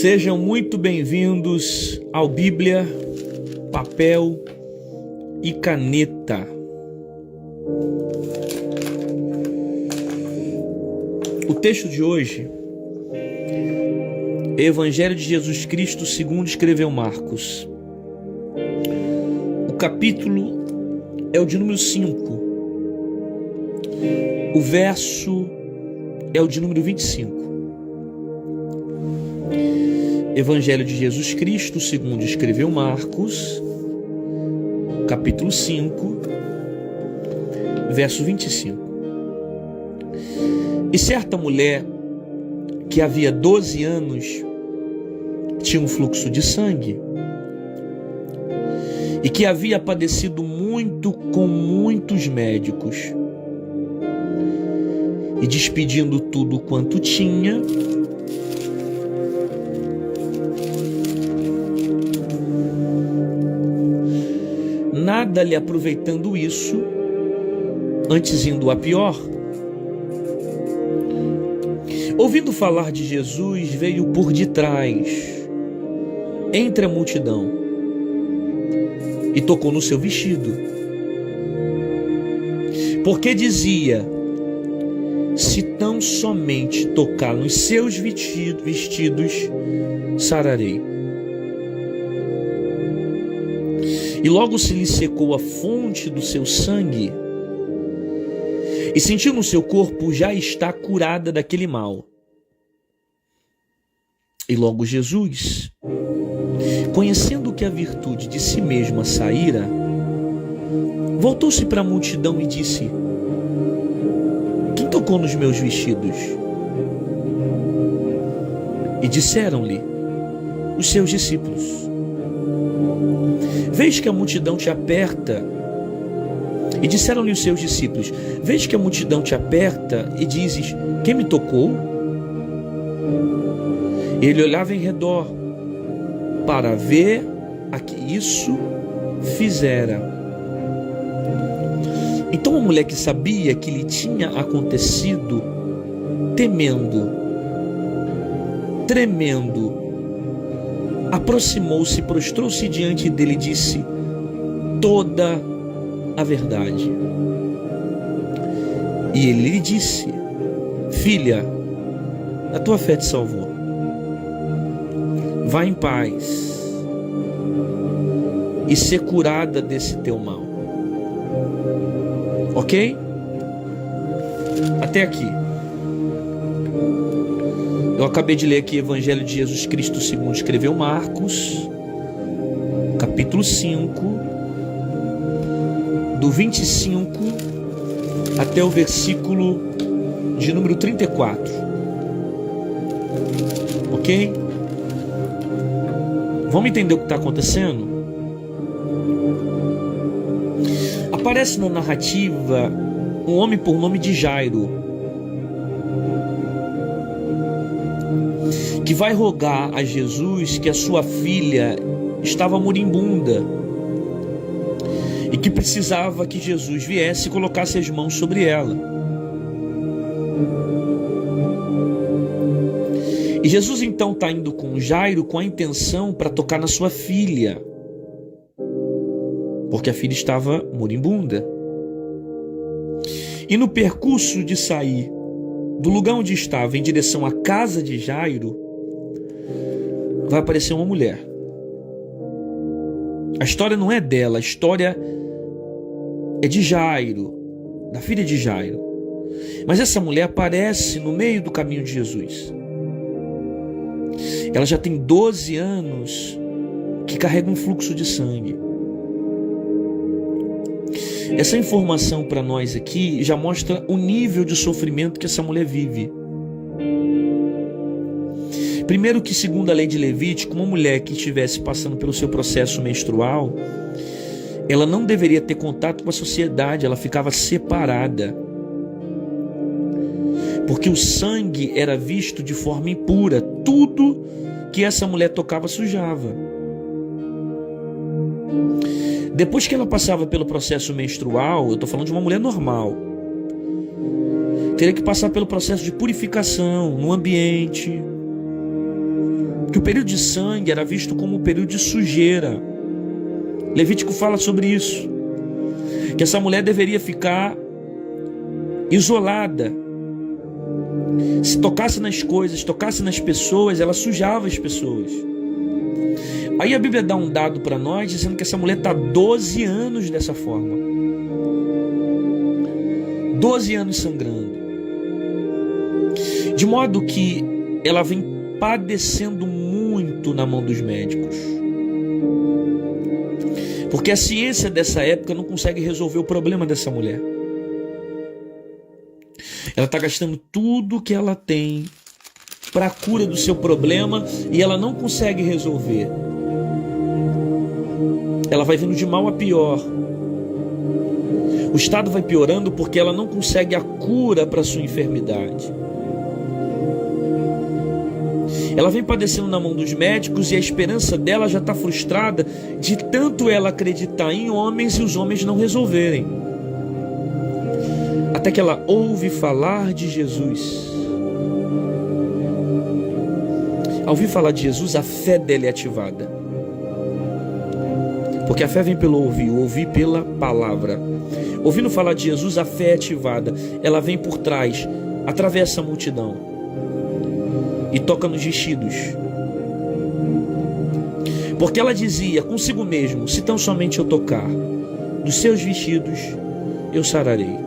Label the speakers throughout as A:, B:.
A: Sejam muito bem-vindos ao Bíblia, Papel e Caneta. O texto de hoje é Evangelho de Jesus Cristo segundo escreveu Marcos. O capítulo é o de número 5. O verso é o de número 25. Evangelho de Jesus Cristo segundo escreveu Marcos, capítulo 5, verso 25. E certa mulher que havia 12 anos tinha um fluxo de sangue e que havia padecido muito com muitos médicos e despedindo tudo quanto tinha, nada lhe aproveitando isso, antes indo a pior, ouvindo falar de Jesus, veio por detrás, entre a multidão, e tocou no seu vestido, porque dizia: se tão somente tocar nos seus vestidos, sararei. E logo se lhe secou a fonte do seu sangue, e sentiu no seu corpo já está curada daquele mal. E logo Jesus, conhecendo que a virtude de si mesma saíra, voltou-se para a multidão e disse: quem tocou nos meus vestidos? E disseram-lhe os seus discípulos: vês que a multidão te aperta. E disseram-lhe os seus discípulos: vês que a multidão te aperta e dizes: quem me tocou? Ele olhava em redor para ver a que isso fizera. Então a mulher, que sabia que lhe tinha acontecido, tremendo, aproximou-se, prostrou-se diante dele e disse toda a verdade. E ele lhe disse: filha, a tua fé te salvou. Vá em paz e ser curada desse teu mal. Ok? Até aqui. Eu acabei de ler aqui Evangelho de Jesus Cristo segundo escreveu Marcos, capítulo 5, do 25 até o versículo de número 34. Ok? Vamos entender o que está acontecendo? Aparece na narrativa um homem por nome de Jairo, que vai rogar a Jesus que a sua filha estava moribunda e que precisava que Jesus viesse e colocasse as mãos sobre ela. E Jesus então está indo com Jairo com a intenção para tocar na sua filha, porque a filha estava moribunda. E no percurso de sair do lugar onde estava em direção à casa de Jairo, vai aparecer uma mulher. A história não é dela, a história é de Jairo, da filha de Jairo. Mas essa mulher aparece no meio do caminho de Jesus. Ela já tem 12 anos que carrega um fluxo de sangue. Essa informação para nós aqui já mostra o nível de sofrimento que essa mulher vive. Primeiro que, segundo a lei de Levítico, uma mulher que estivesse passando pelo seu processo menstrual, ela não deveria ter contato com a sociedade, ela ficava separada. Porque o sangue era visto de forma impura, tudo que essa mulher tocava sujava. Depois que ela passava pelo processo menstrual, eu estou falando de uma mulher normal, teria que passar pelo processo de purificação no ambiente, que o período de sangue era visto como um período de sujeira. Levítico fala sobre isso, que essa mulher deveria ficar isolada. Se tocasse nas coisas, tocasse nas pessoas, ela sujava as pessoas. Aí a Bíblia dá um dado para nós, dizendo que essa mulher está 12 anos dessa forma. 12 anos sangrando. De modo que ela vem padecendo muito na mão dos médicos. Porque a ciência dessa época não consegue resolver o problema dessa mulher. Ela está gastando tudo que ela tem para a cura do seu problema e ela não consegue resolver. Ela vai vindo de mal a pior. O estado vai piorando porque ela não consegue a cura para a sua enfermidade. Ela vem padecendo na mão dos médicos e a esperança dela já está frustrada de tanto ela acreditar em homens e os homens não resolverem. Até que ela ouve falar de Jesus. Ao ouvir falar de Jesus, a fé dela é ativada. Porque a fé vem pelo ouvir, o ouvir pela palavra. Ouvindo falar de Jesus, a fé é ativada. Ela vem por trás, atravessa a multidão e toca nos vestidos. Porque ela dizia consigo mesmo: se tão somente eu tocar dos seus vestidos, eu sararei.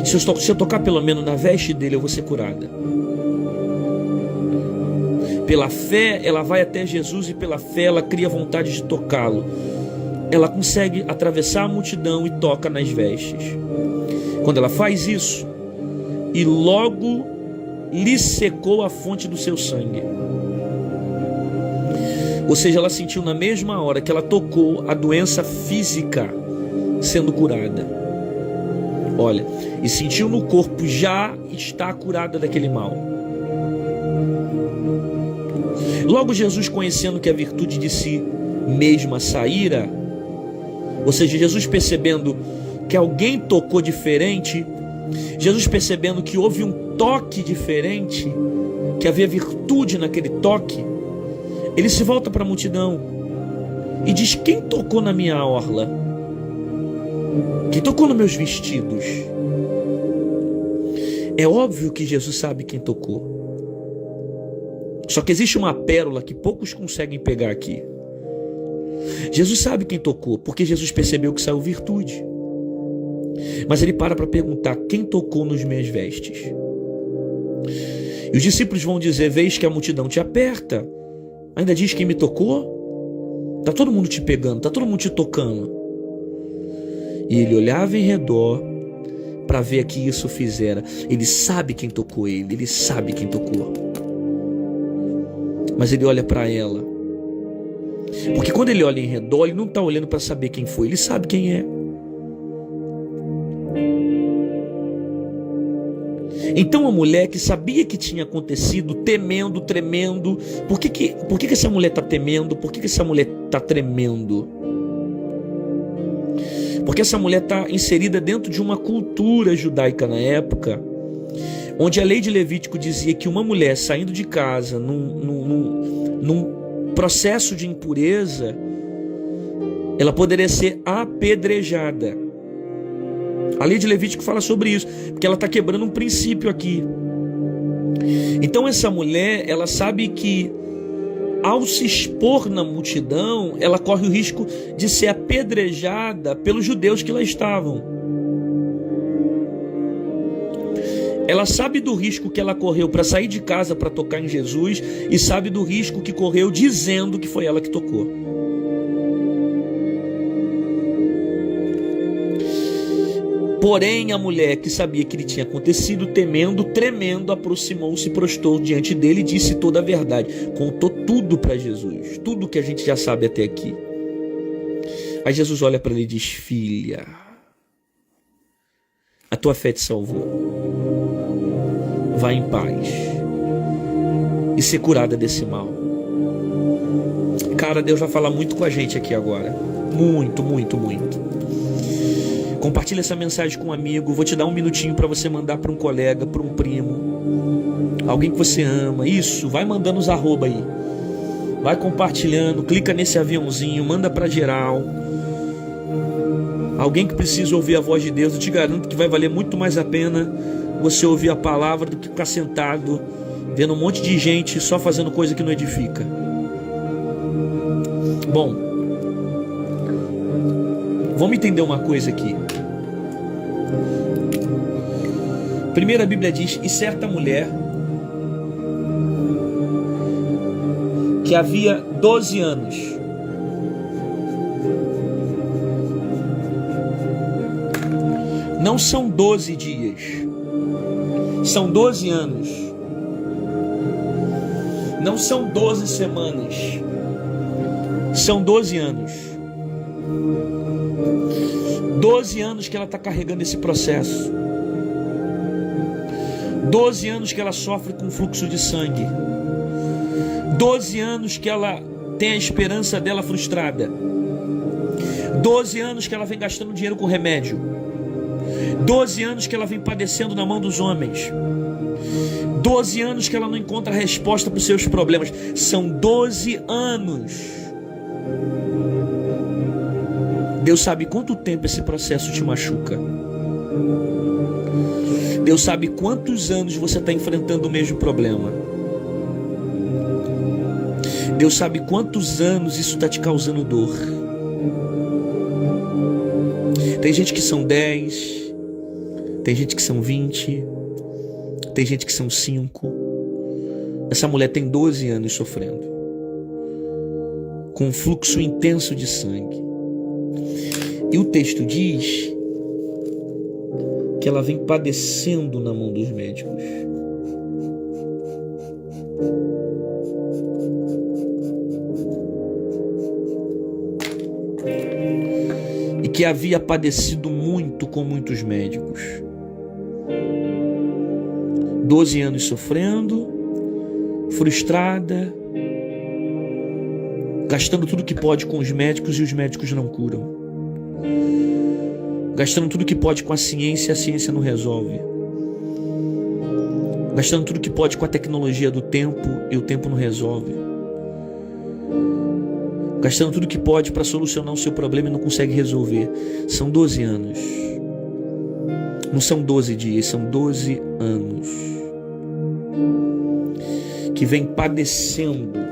A: Se eu tocar pelo menos na veste dele, eu vou ser curada. Pela fé, ela vai até Jesus e pela fé ela cria vontade de tocá-lo. Ela consegue atravessar a multidão e toca nas vestes. Quando ela faz isso, e logo lhe secou a fonte do seu sangue. Ou seja, ela sentiu na mesma hora que ela tocou a doença física sendo curada. Olha, e sentiu no corpo, já está curada daquele mal. Logo Jesus, conhecendo que a virtude de si mesma saíra, ou seja, Jesus percebendo que alguém tocou diferente, Jesus percebendo que houve um toque diferente, que havia virtude naquele toque, ele se volta para a multidão e diz: quem tocou na minha orla? Quem tocou nos meus vestidos? É óbvio que Jesus sabe quem tocou. Só que existe uma pérola que poucos conseguem pegar aqui. Jesus sabe quem tocou, porque Jesus percebeu que saiu virtude. Mas ele para perguntar: quem tocou nas minhas vestes? E os discípulos vão dizer: vês que a multidão te aperta, ainda diz quem me tocou? Está todo mundo te pegando, está todo mundo te tocando. E ele olhava em redor para ver que isso fizera. Ele sabe quem tocou ele, ele sabe quem tocou. Mas ele olha para ela, porque quando ele olha em redor, ele não está olhando para saber quem foi, ele sabe quem é. Então a mulher que sabia que tinha acontecido, temendo, tremendo. Por que essa mulher está temendo? Por que essa mulher está tremendo? Porque essa mulher está inserida dentro de uma cultura judaica na época, onde a lei de Levítico dizia que uma mulher saindo de casa num processo de impureza, ela poderia ser apedrejada. A lei de Levítico fala sobre isso, porque ela está quebrando um princípio aqui. Então essa mulher, ela sabe que ao se expor na multidão, ela corre o risco de ser apedrejada pelos judeus que lá estavam. Ela sabe do risco que ela correu para sair de casa para tocar em Jesus, e sabe do risco que correu dizendo que foi ela que tocou. Porém, a mulher que sabia que ele tinha acontecido, temendo, tremendo, aproximou-se, prostrou diante dele e disse toda a verdade. Contou tudo para Jesus, tudo que a gente já sabe até aqui. Aí Jesus olha para ele e diz: filha, a tua fé te salvou. Vá em paz e ser curada desse mal. Cara, Deus vai falar muito com a gente aqui agora. Muito, muito, muito. Compartilha essa mensagem com um amigo. Vou te dar um minutinho para você mandar para um colega, para um primo. alguém que você ama. Isso, vai mandando os arroba aí. Vai compartilhando, clica nesse aviãozinho, manda para geral. Alguém que precisa ouvir a voz de Deus. Eu te garanto que vai valer muito mais a pena você ouvir a palavra do que ficar sentado vendo um monte de gente só fazendo coisa que não edifica. Bom, vamos entender uma coisa aqui. Primeiro a Bíblia diz: e certa mulher que havia 12 anos não são 12 dias, são 12 anos, não são 12 semanas, são 12 anos. 12 anos que ela está carregando esse processo. 12 anos que ela sofre com fluxo de sangue. 12 anos que ela tem a esperança dela frustrada. 12 anos que ela vem gastando dinheiro com remédio. 12 anos que ela vem padecendo na mão dos homens. 12 anos que ela não encontra resposta para os seus problemas. São 12 anos. Deus sabe quanto tempo esse processo te machuca. Deus sabe quantos anos você está enfrentando o mesmo problema. Deus sabe quantos anos isso está te causando dor. Tem gente que são 10, tem gente que são 20, tem gente que são 5. Essa mulher tem 12 anos sofrendo, com um fluxo intenso de sangue. E o texto diz que ela vem padecendo na mão dos médicos. E que havia padecido muito com muitos médicos. 12 anos sofrendo, frustrada, gastando tudo que pode com os médicos e os médicos não curam. Gastando tudo que pode com a ciência e a ciência não resolve. Gastando tudo que pode com a tecnologia do tempo e o tempo não resolve. Gastando tudo que pode para solucionar o seu problema e não consegue resolver. São 12 anos. Não são 12 dias, são 12 anos. Que vem padecendo.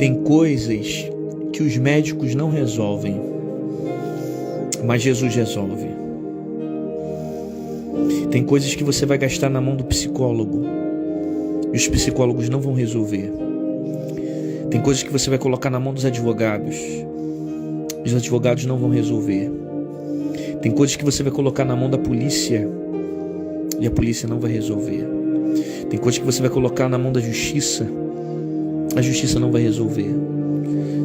A: Tem coisas que os médicos não resolvem, mas Jesus resolve. Tem coisas que você vai gastar na mão do psicólogo e os psicólogos não vão resolver. Tem coisas que você vai colocar na mão dos advogados e os advogados não vão resolver. Tem coisas que você vai colocar na mão da polícia e a polícia não vai resolver. Tem coisas que você vai colocar na mão da justiça, a justiça não vai resolver.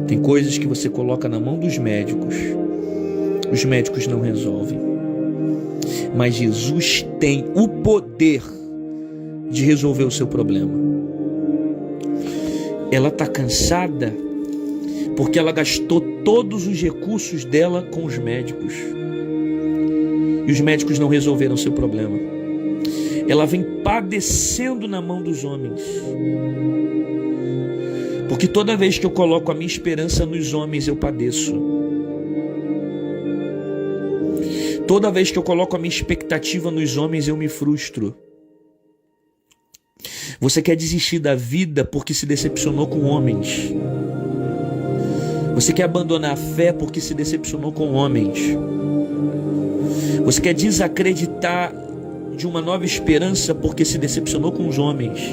A: Tem coisas que você coloca na mão dos médicos, os médicos não resolvem. Mas Jesus tem o poder de resolver o seu problema. Ela está cansada porque ela gastou todos os recursos dela com os médicos. E os médicos não resolveram o seu problema. Ela vem padecendo na mão dos homens. Porque toda vez que eu coloco a minha esperança nos homens, eu padeço. Toda vez que eu coloco a minha expectativa nos homens, eu me frustro. Você quer desistir da vida porque se decepcionou com homens. Você quer abandonar a fé porque se decepcionou com homens. Você quer desacreditar de uma nova esperança porque se decepcionou com os homens.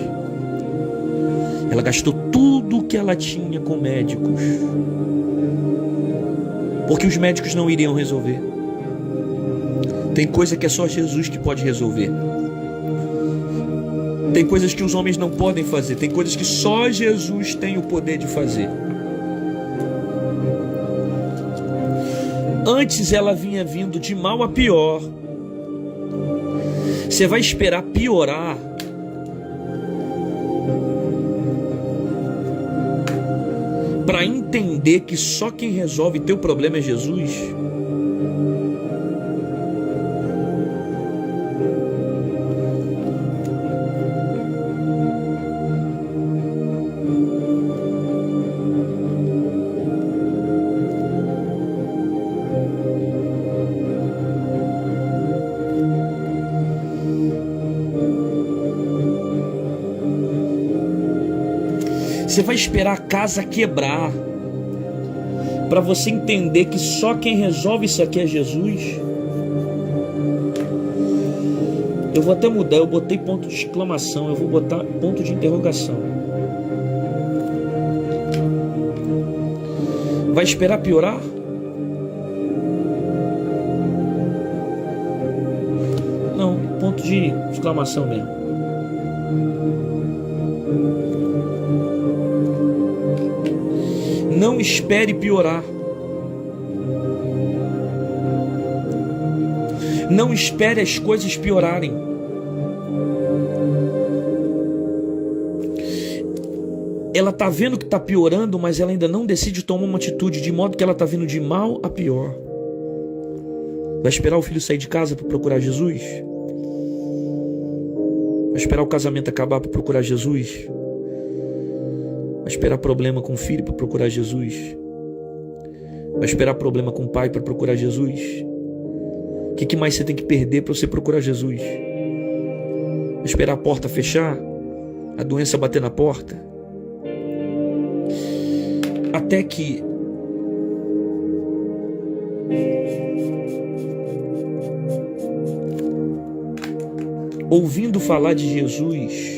A: Ela gastou tudo o que ela tinha com médicos, porque os médicos não iriam resolver. Tem coisa que é só Jesus que pode resolver. Tem coisas que os homens não podem fazer. Tem coisas que só Jesus tem o poder de fazer. Antes ela vinha vindo de mal a pior. Você vai esperar piorar para entender que só quem resolve teu problema é Jesus? Você vai esperar a casa quebrar para você entender que só quem resolve isso aqui é Jesus? Eu vou até mudar, eu botei ponto de exclamação, eu vou botar ponto de interrogação. Vai esperar piorar? Não, ponto de exclamação mesmo. Não espere piorar. Não espere as coisas piorarem. Ela está vendo que está piorando, mas ela ainda não decide tomar uma atitude, de modo que ela está vindo de mal a pior. Vai esperar o filho sair de casa para procurar Jesus? Vai esperar o casamento acabar para procurar Jesus? Vai esperar problema com o filho para procurar Jesus? Vai esperar problema com o pai para procurar Jesus? O que mais você tem que perder para você procurar Jesus? Vai esperar a porta fechar? A doença bater na porta? Até que ouvindo falar de Jesus,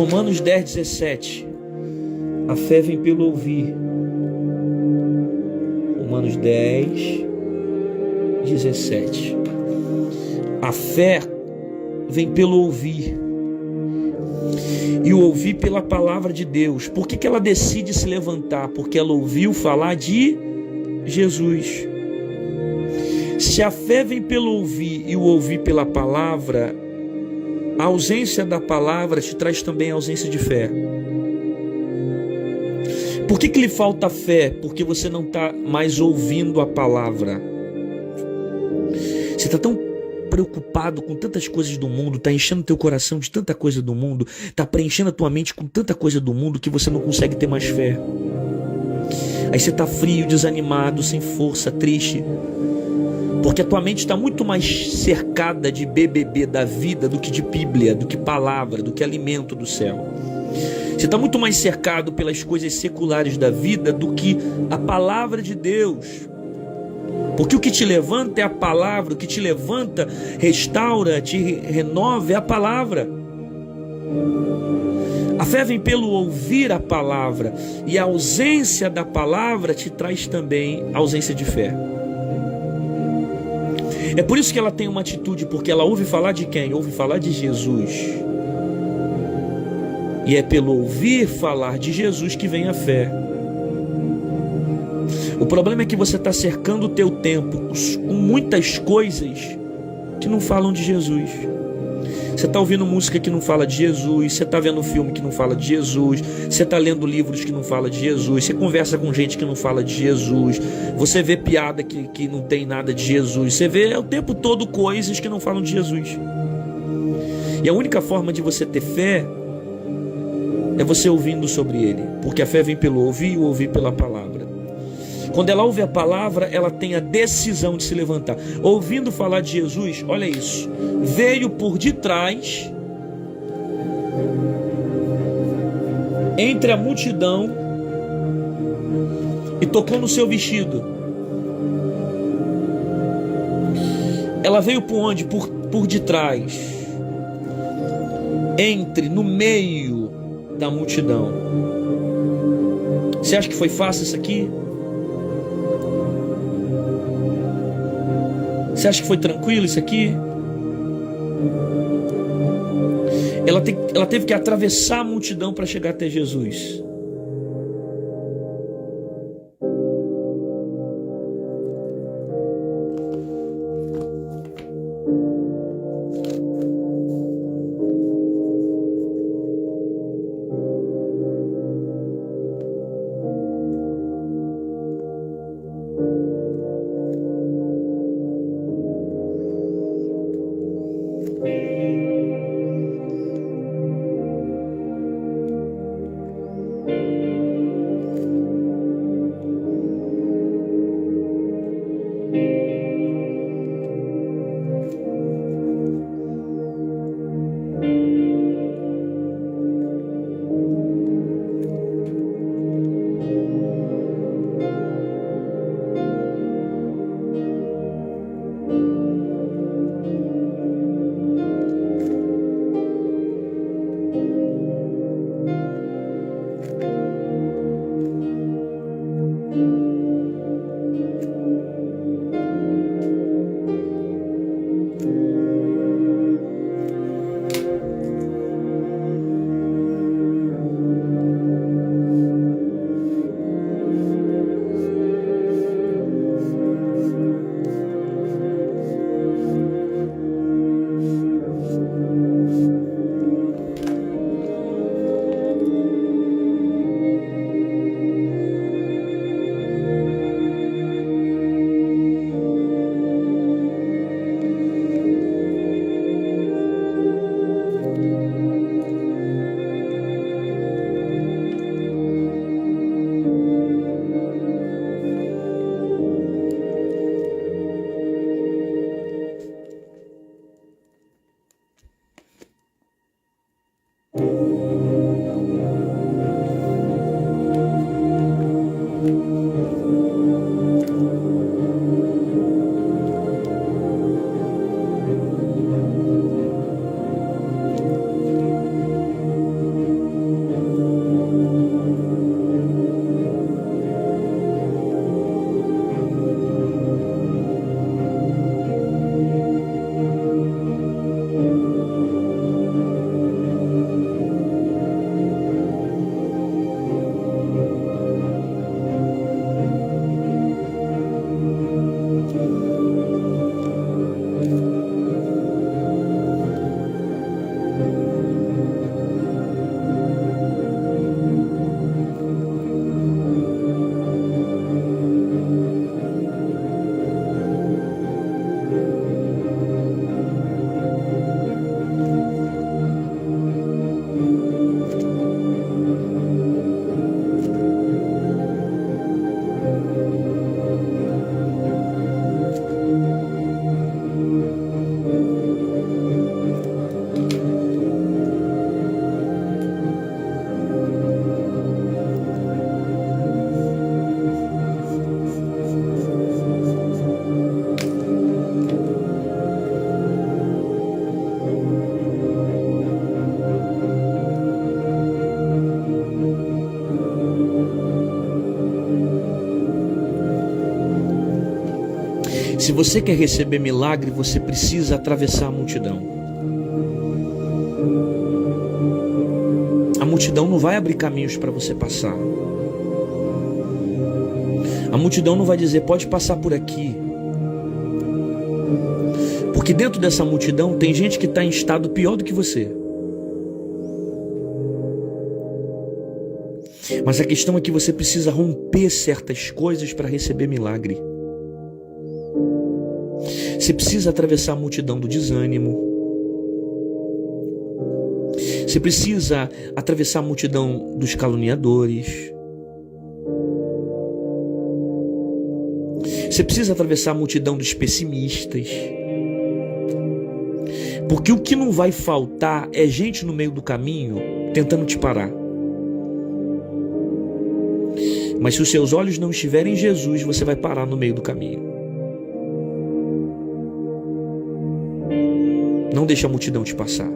A: Romanos 10:17. A fé vem pelo ouvir. Romanos 10:17. A fé vem pelo ouvir. E o ouvir pela palavra de Deus. Por que ela decide se levantar? Porque ela ouviu falar de Jesus. Se a fé vem pelo ouvir e o ouvir pela palavra, a ausência da palavra te traz também a ausência de fé. Por que lhe falta fé? Porque você não está mais ouvindo a palavra. Você está tão preocupado com tantas coisas do mundo, está enchendo teu coração de tanta coisa do mundo, está preenchendo a tua mente com tanta coisa do mundo que você não consegue ter mais fé. Aí você está frio, desanimado, sem força, triste, porque a tua mente está muito mais cercada de BBB da vida do que de Bíblia, do que palavra, do que alimento do céu. Você está muito mais cercado pelas coisas seculares da vida do que a palavra de Deus. Porque o que te levanta é a palavra, o que te levanta, restaura, te renova é a palavra. A fé vem pelo ouvir a palavra, e a ausência da palavra te traz também a ausência de fé. É por isso que ela tem uma atitude, porque ela ouve falar de quem? Ouve falar de Jesus. E é pelo ouvir falar de Jesus que vem a fé. O problema é que você está cercando o teu tempo com muitas coisas que não falam de Jesus. Você está ouvindo música que não fala de Jesus, você está vendo filme que não fala de Jesus, você está lendo livros que não fala de Jesus, você conversa com gente que não fala de Jesus, você vê piada que não tem nada de Jesus, você vê o tempo todo coisas que não falam de Jesus. E a única forma de você ter fé é você ouvindo sobre Ele, porque a fé vem pelo ouvir e o ouvir pela palavra. Quando ela ouve a palavra, ela tem a decisão de se levantar. Ouvindo falar de Jesus, olha isso, veio por detrás, entre a multidão, e tocou no seu vestido. Ela veio por onde? Por detrás, no meio da multidão. Você acha que foi fácil isso aqui? Você acha que foi tranquilo isso aqui? Ela teve que atravessar a multidão para chegar até Jesus. Se você quer receber milagre, você precisa atravessar a multidão. A multidão não vai abrir caminhos para você passar. A multidão não vai dizer, pode passar por aqui. Porque dentro dessa multidão tem gente que está em estado pior do que você. Mas a questão é que você precisa romper certas coisas para receber milagre. Você precisa atravessar a multidão do desânimo. Você precisa atravessar a multidão dos caluniadores. Você precisa atravessar a multidão dos pessimistas. Porque o que não vai faltar é gente no meio do caminho tentando te parar. Mas se os seus olhos não estiverem em Jesus, você vai parar no meio do caminho. Não deixe a multidão te passar.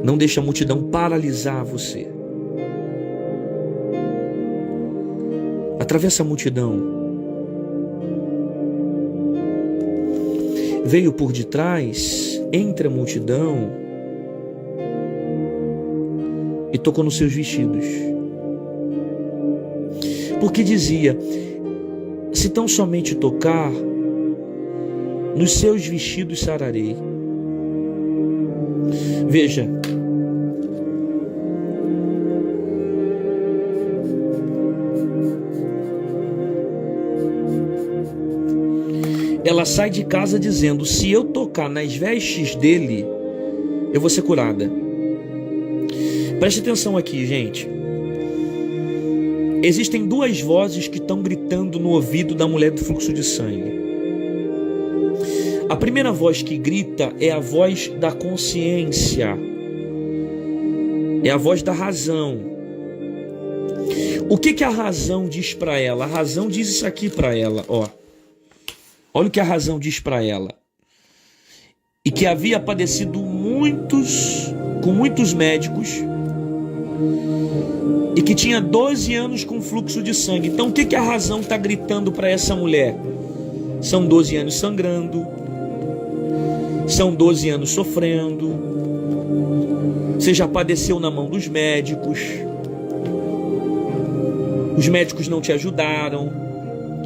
A: Não deixe a multidão paralisar você. Atravessa a multidão. Veio por detrás, entre a multidão e tocou nos seus vestidos. Porque dizia, se tão somente tocar, nos seus vestidos sararei. Veja, ela sai de casa dizendo, se eu tocar nas vestes dele, eu vou ser curada. Preste atenção aqui, gente. Existem duas vozes que estão gritando no ouvido da mulher do fluxo de sangue. A primeira voz que grita é a voz da consciência. É a voz da razão. O que a razão diz para ela? A razão diz isso aqui para ela, ó. Olha o que a razão diz para ela. E que havia padecido com muitos médicos, e que tinha 12 anos com fluxo de sangue. Então o que a razão está gritando para essa mulher? São 12 anos sangrando, são 12 anos sofrendo, você já padeceu na mão dos médicos, os médicos não te ajudaram,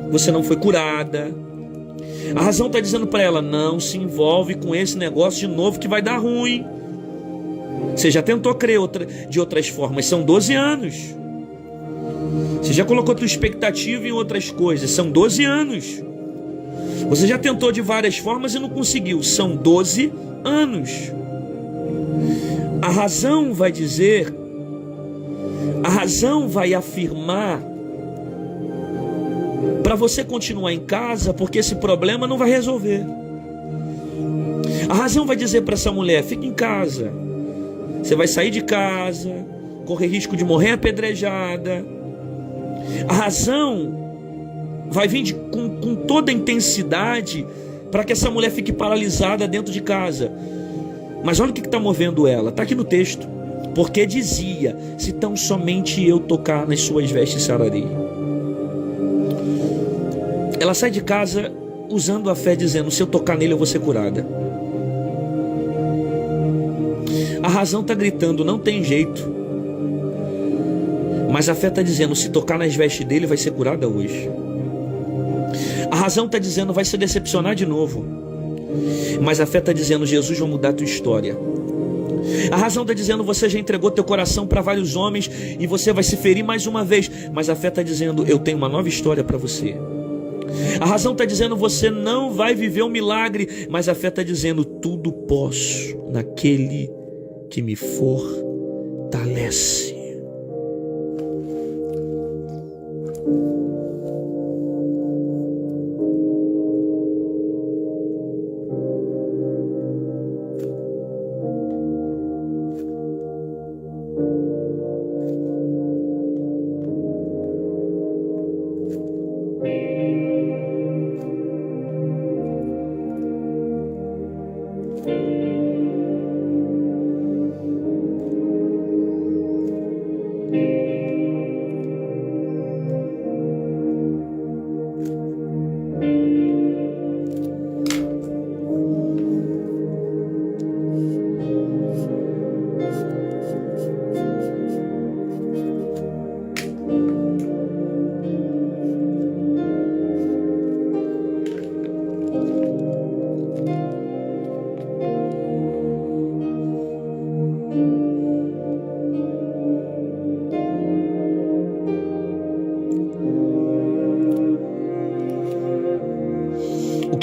A: você não foi curada. A razão está dizendo para ela, não se envolve com esse negócio de novo que vai dar ruim. Você já tentou crer de outras formas, são 12 anos. Você já colocou tua expectativa em outras coisas, são 12 anos. Você já tentou de várias formas e não conseguiu, são 12 anos. A razão vai dizer, a razão vai afirmar para você continuar em casa, porque esse problema não vai resolver. A razão vai dizer para essa mulher, fica em casa. Você vai sair de casa, correr risco de morrer apedrejada. A razão vai vir com toda a intensidade para que essa mulher fique paralisada dentro de casa. Mas olha o que está movendo ela. Está aqui no texto. Porque dizia, se tão somente eu tocar nas suas vestes sararei. Ela sai de casa usando a fé, dizendo, se eu tocar nele eu vou ser curada. A razão está gritando, não tem jeito. Mas a fé está dizendo, se tocar nas vestes dele vai ser curada hoje. A razão está dizendo, vai se decepcionar de novo. Mas a fé está dizendo, Jesus vai mudar a tua história. A razão está dizendo, você já entregou teu coração para vários homens e você vai se ferir mais uma vez. Mas a fé está dizendo, eu tenho uma nova história para você. A razão está dizendo, você não vai viver um milagre. Mas a fé está dizendo, tudo posso naquele que me fortalece.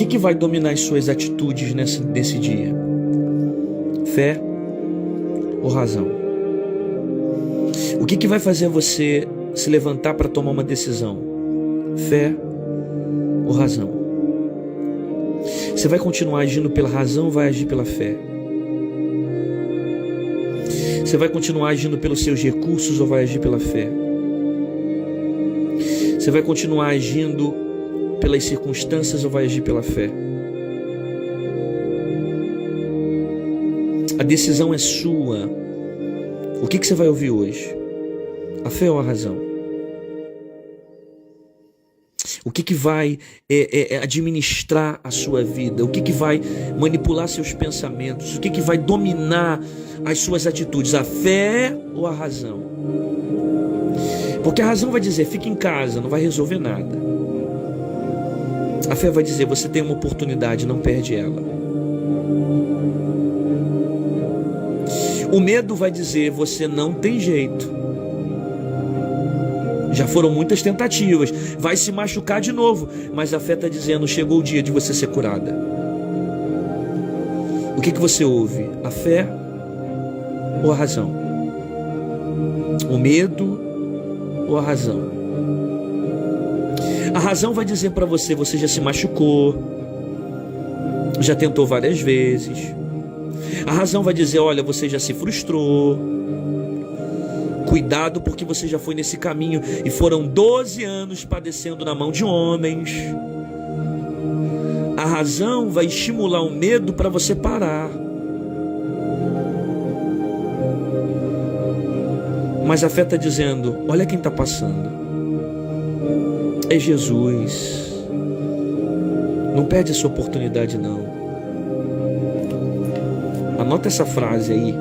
A: que vai dominar as suas atitudes nesse dia? Fé ou razão? O que vai fazer você se levantar para tomar uma decisão? Fé ou razão? Você vai continuar agindo pela razão ou vai agir pela fé? Você vai continuar agindo pelos seus recursos ou vai agir pela fé? Você vai continuar agindo pelas circunstâncias ou vai agir pela fé? A decisão é sua. O que você vai ouvir hoje? A fé ou a razão? O que vai administrar a sua vida? O que vai manipular seus pensamentos? O que vai dominar as suas atitudes? A fé ou a razão? Porque a razão vai dizer, fica em casa, não vai resolver nada. A fé vai dizer, você tem uma oportunidade, não perde ela. O medo vai dizer, você não tem jeito. Já foram muitas tentativas, vai se machucar de novo, mas a fé está dizendo, chegou o dia de você ser curada. O que você ouve? A fé ou a razão? O medo ou a razão? A razão vai dizer para você, você já se machucou, já tentou várias vezes. A razão vai dizer, olha, você já se frustrou. Cuidado, porque você já foi nesse caminho e foram 12 anos padecendo na mão de homens. A razão vai estimular o medo para você parar. Mas a fé está dizendo, olha quem está passando. É Jesus. Não perde essa oportunidade não. Anota essa frase aí.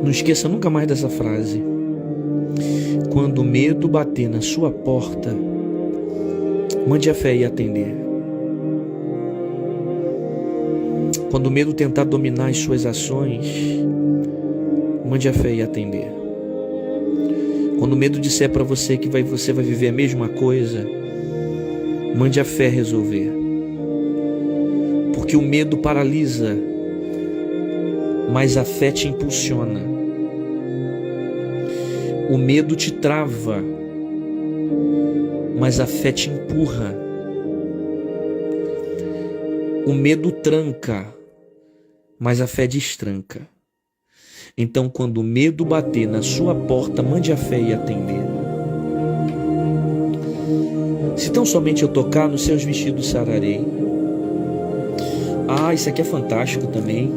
A: Não esqueça nunca mais dessa frase. Quando o medo bater na sua porta, mande a fé ir atender. Quando o medo tentar dominar as suas ações, mande a fé ir atender. Quando o medo disser para você que você vai viver a mesma coisa, mande a fé resolver. Porque o medo paralisa, mas a fé te impulsiona. O medo te trava, mas a fé te empurra. O medo tranca, mas a fé destranca. Então, quando o medo bater na sua porta, mande a fé e atender. Se tão somente eu tocar nos seus vestidos sararei. Ah, isso aqui é fantástico também.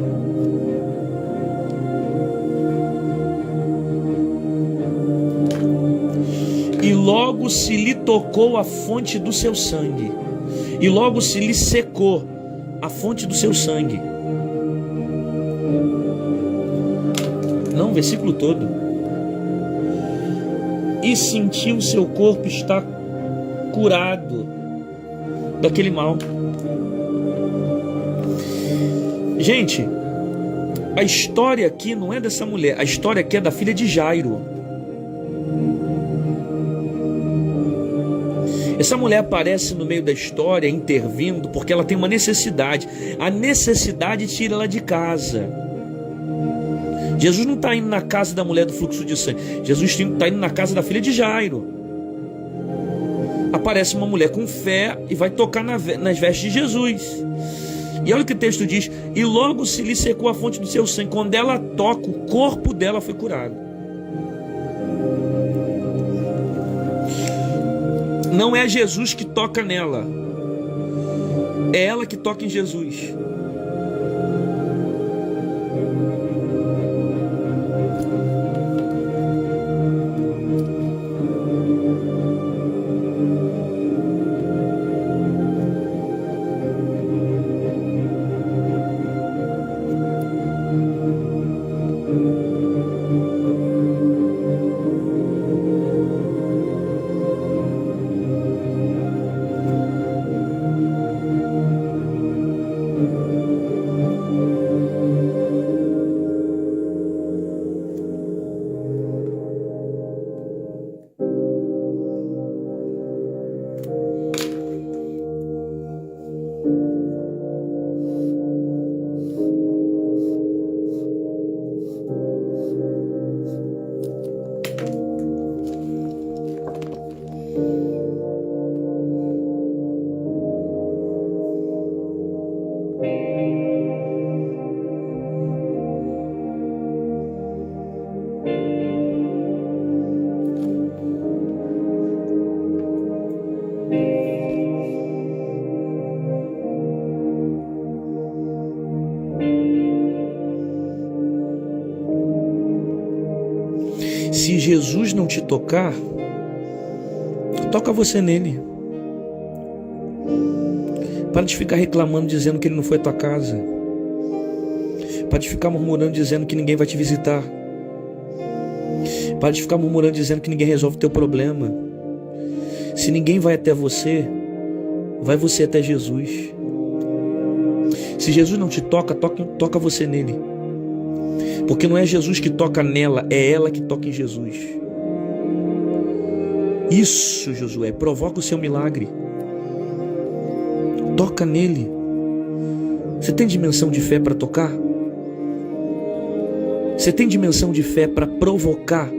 A: logo se lhe tocou a fonte do seu sangue, e logo se lhe secou a fonte do seu sangue. Não, versículo todo. E sentiu seu corpo estar curado daquele mal. Gente, a história aqui não é dessa mulher, a história aqui é da filha de Jairo. Essa mulher aparece no meio da história, intervindo, porque ela tem uma necessidade. A necessidade tira ela de casa. Jesus não está indo na casa da mulher do fluxo de sangue. Jesus está indo na casa da filha de Jairo. Aparece uma mulher com fé e vai tocar nas vestes de Jesus. E olha o que o texto diz: e logo se lhe secou a fonte do seu sangue. Quando ela toca, o corpo dela foi curado. Não é Jesus que toca nela, é ela que toca em Jesus. Se Jesus não te tocar, toca você nele. Para de ficar reclamando, dizendo que ele não foi à tua casa. Para de ficar murmurando, dizendo que ninguém vai te visitar. Para de ficar murmurando, dizendo que ninguém resolve o teu problema. Se ninguém vai até você, vai você até Jesus. Se Jesus não te toca, toca você nele. Porque não é Jesus que toca nela, é ela que toca em Jesus. Isso, Josué, provoca o seu milagre. Toca nele. Você tem dimensão de fé para tocar? Você tem dimensão de fé para provocar